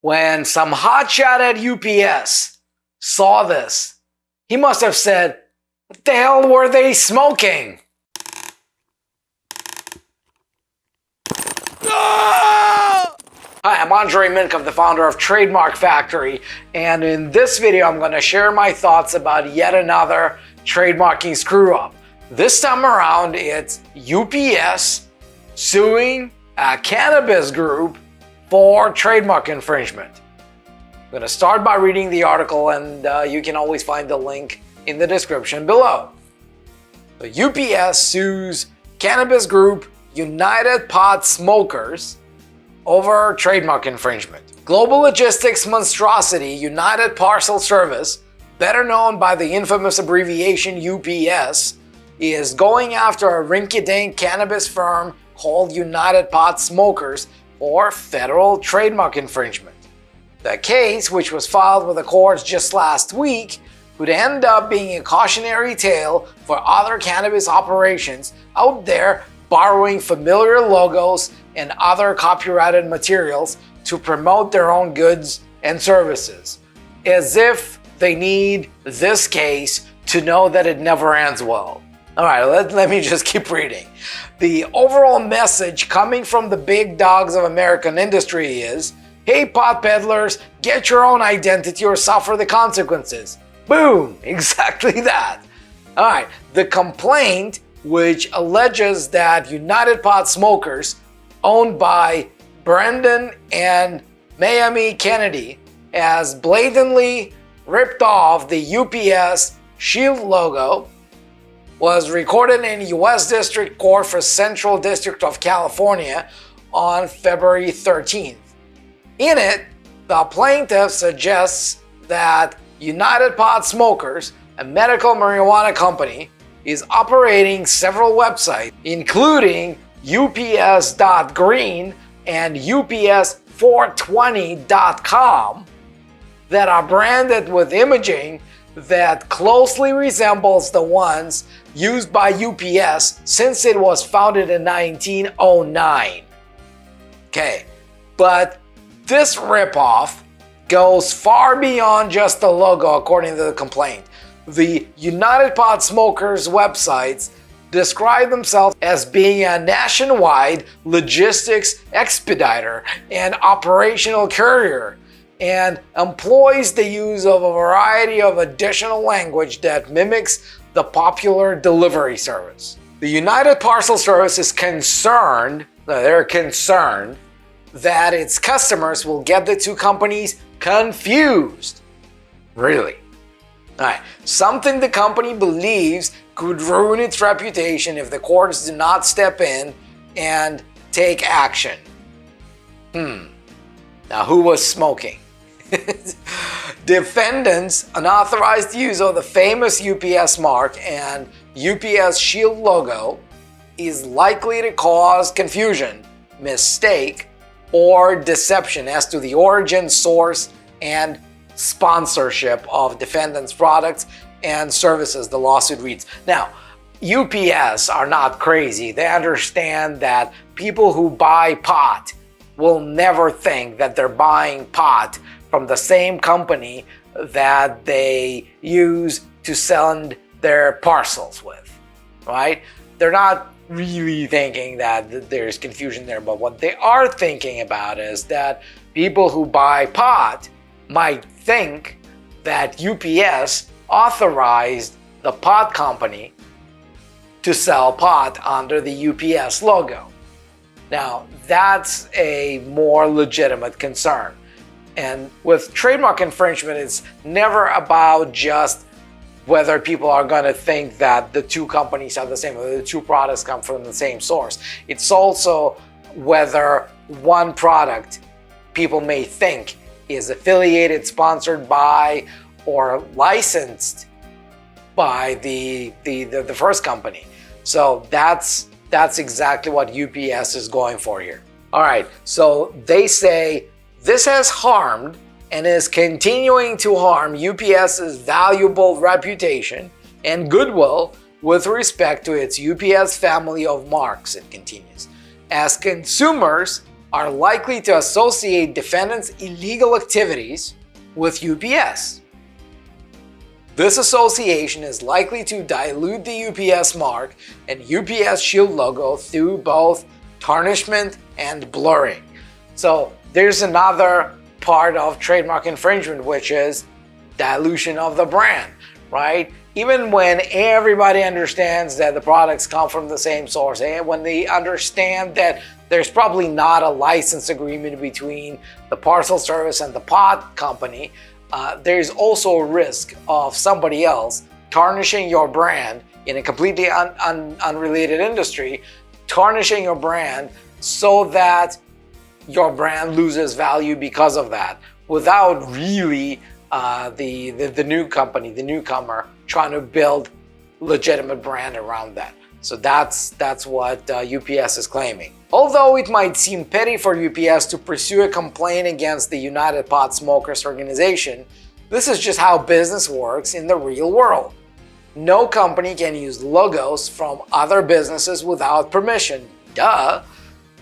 When some hotshot at UPS saw this, he must have said, "What the hell were they smoking?" Hi, I'm Andrei Mincov, the founder of Trademark Factory, and in this video I'm going to share my thoughts about yet another trademarking screw-up. This time around it's UPS suing a cannabis group for trademark infringement. I'm going to start by reading the article, and you can always find the link in the description below. The UPS sues cannabis group United Pot Smokers over trademark infringement. Global logistics monstrosity United Parcel Service, better known by the infamous abbreviation UPS, is going after a rinky-dink cannabis firm called United Pot Smokers for federal trademark infringement. The case, which was filed with the courts just last week, could end up being a cautionary tale for other cannabis operations out there borrowing familiar logos and other copyrighted materials to promote their own goods and services, as if they need this case to know that it never ends well. Alright, let me just keep reading. The overall message coming from the big dogs of American industry is, hey pot peddlers, get your own identity or suffer the consequences. Boom! Exactly that. Alright, the complaint, which alleges that United Pot Smokers, owned by Brendan and Miami Kennedy, has blatantly ripped off the UPS shield logo, was recorded in U.S. District Court for Central District of California on February 13th. In it, the plaintiff suggests that United Pot Smokers, a medical marijuana company, is operating several websites, including ups.green and ups420.com, that are branded with imaging that closely resembles the ones used by UPS since it was founded in 1909. Okay, but this ripoff goes far beyond just the logo, according to the complaint. The United Pot Smokers websites describe themselves as being a nationwide logistics expediter and operational courier, and employs the use of a variety of additional language that mimics the popular delivery service. The United Parcel Service is concerned that its customers will get the two companies confused. Really? Alright, something the company believes could ruin its reputation if the courts do not step in and take action. Now who was smoking? Defendants' unauthorized use of the famous UPS mark and UPS shield logo is likely to cause confusion, mistake, or deception as to the origin, source, and sponsorship of defendants' products and services, the lawsuit reads. Now, UPS are not crazy. They understand that people who buy pot will never think that they're buying pot from the same company that they use to send their parcels with, right? They're not really thinking that there's confusion there, but what they are thinking about is that people who buy pot might think that UPS authorized the pot company to sell pot under the UPS logo. Now, that's a more legitimate concern. And with trademark infringement, it's never about just whether people are going to think that the two companies are the same, or the two products come from the same source. It's also whether one product people may think is affiliated, sponsored by, or licensed by the first company. So that's exactly what UPS is going for here. All right, so they say this has harmed and is continuing to harm UPS's valuable reputation and goodwill with respect to its UPS family of marks, it continues, as consumers are likely to associate defendants' illegal activities with UPS. This association is likely to dilute the UPS mark and UPS Shield logo through both tarnishment and blurring. So there's another part of trademark infringement, which is dilution of the brand, right? Even when everybody understands that the products come from the same source, and when they understand that there's probably not a license agreement between the parcel service and the pod company, there's also a risk of somebody else tarnishing your brand in a completely unrelated industry, tarnishing your brand so that your brand loses value because of that, without really the new company, the newcomer, trying to build legitimate brand around that. So that's what UPS is claiming. Although it might seem petty for UPS to pursue a complaint against the United Pot Smokers organization, this is just how business works in the real world. No company can use logos from other businesses without permission. Duh!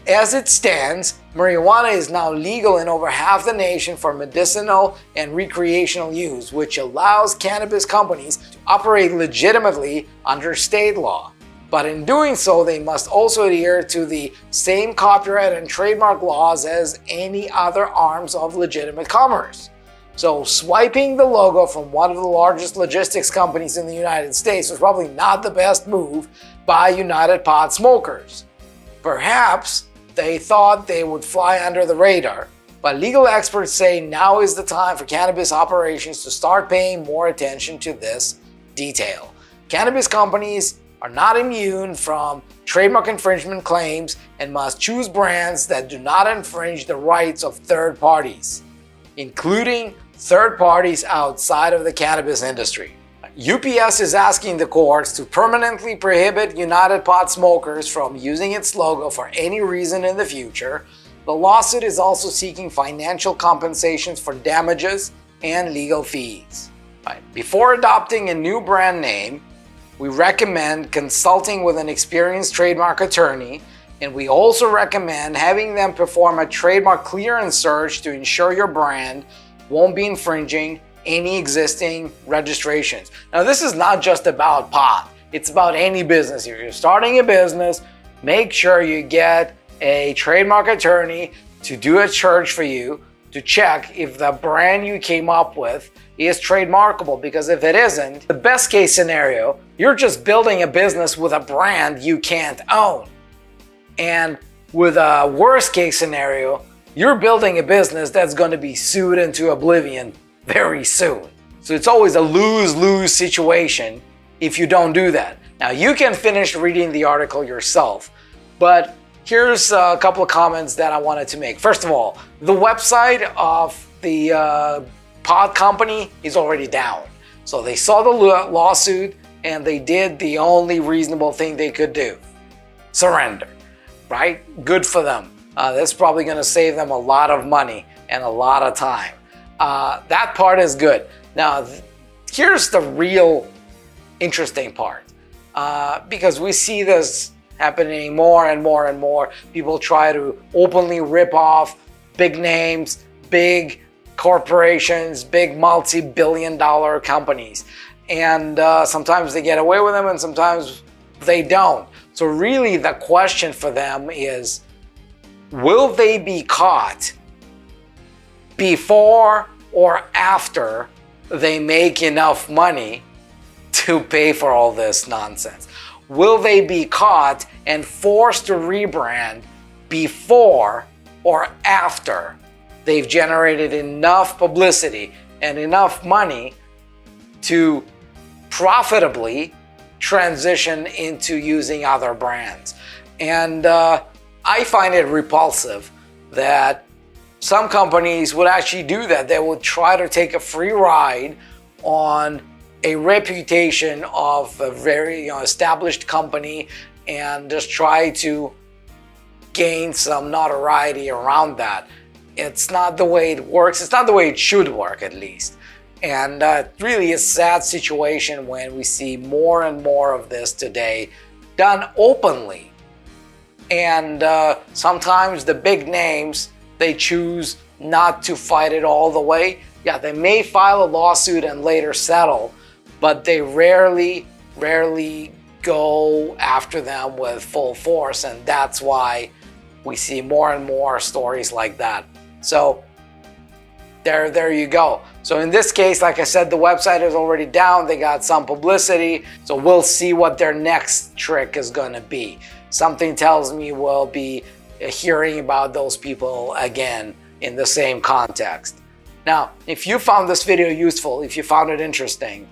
As it stands, marijuana is now legal in over half the nation for medicinal and recreational use, which allows cannabis companies to operate legitimately under state law. But in doing so, they must also adhere to the same copyright and trademark laws as any other arms of legitimate commerce. So swiping the logo from one of the largest logistics companies in the United States was probably not the best move by United Pot Smokers. Perhaps they thought they would fly under the radar, but legal experts say now is the time for cannabis operations to start paying more attention to this detail. Cannabis companies are not immune from trademark infringement claims and must choose brands that do not infringe the rights of third parties, including third parties outside of the cannabis industry. UPS is asking the courts to permanently prohibit United Pot Smokers from using its logo for any reason in the future. The lawsuit is also seeking financial compensations for damages and legal fees. Before adopting a new brand name, we recommend consulting with an experienced trademark attorney, and we also recommend having them perform a trademark clearance search to ensure your brand won't be infringing any existing registrations. Now, this is not just about pot. It's about any business. If you're starting a business, make sure you get a trademark attorney to do a search for you to check if the brand you came up with is trademarkable, because if it isn't, the best case scenario, you're just building a business with a brand you can't own. And with a worst case scenario, you're building a business that's going to be sued into oblivion very soon. So it's always a lose-lose situation if you don't do that. Now, you can finish reading the article yourself, but here's a couple of comments that I wanted to make. First of all, the website of the pod company is already down. So they saw the lawsuit and they did the only reasonable thing they could do: surrender, right? Good for them. That's probably going to save them a lot of money and a lot of time. That part is good. Now, here's the real interesting part, because we see this happening more and more and more. People try to openly rip off big names, big corporations, big multi-billion-dollar companies. And sometimes they get away with them and sometimes they don't. So really the question for them is, will they be caught before or after they make enough money to pay for all this nonsense? Will they be caught and forced to rebrand before or after they've generated enough publicity and enough money to profitably transition into using other brands? And I find it repulsive that some companies would actually do that. They would try to take a free ride on a reputation of a very established company and just try to gain some notoriety around that. It's not the way it works. It's not the way it should work, at least. And really a sad situation when we see more and more of this today done openly. And sometimes the big names, they choose not to fight it all the way. Yeah, they may file a lawsuit and later settle, but they rarely go after them with full force, and that's why we see more and more stories like that. So there you go. So in this case, like I said, the website is already down. They got some publicity, so we'll see what their next trick is going to be. Something tells me we'll be hearing about those people again in the same context. Now, if you found this video useful, if you found it interesting,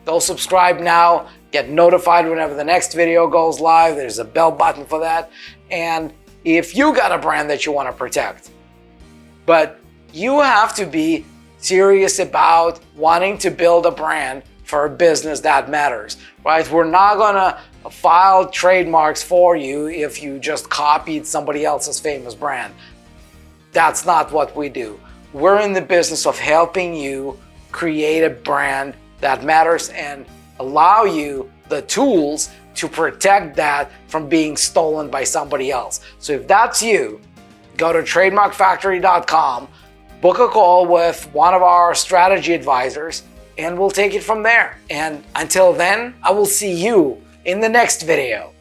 go subscribe now, get notified whenever the next video goes live. There's a bell button for that. And if you got a brand that you want to protect, but you have to be serious about wanting to build a brand for a business that matters, right? We're not gonna file trademarks for you if you just copied somebody else's famous brand. That's not what we do. We're in the business of helping you create a brand that matters and allow you the tools to protect that from being stolen by somebody else. So if that's you, go to trademarkfactory.com, book a call with one of our strategy advisors, and we'll take it from there. And until then, I will see you in the next video.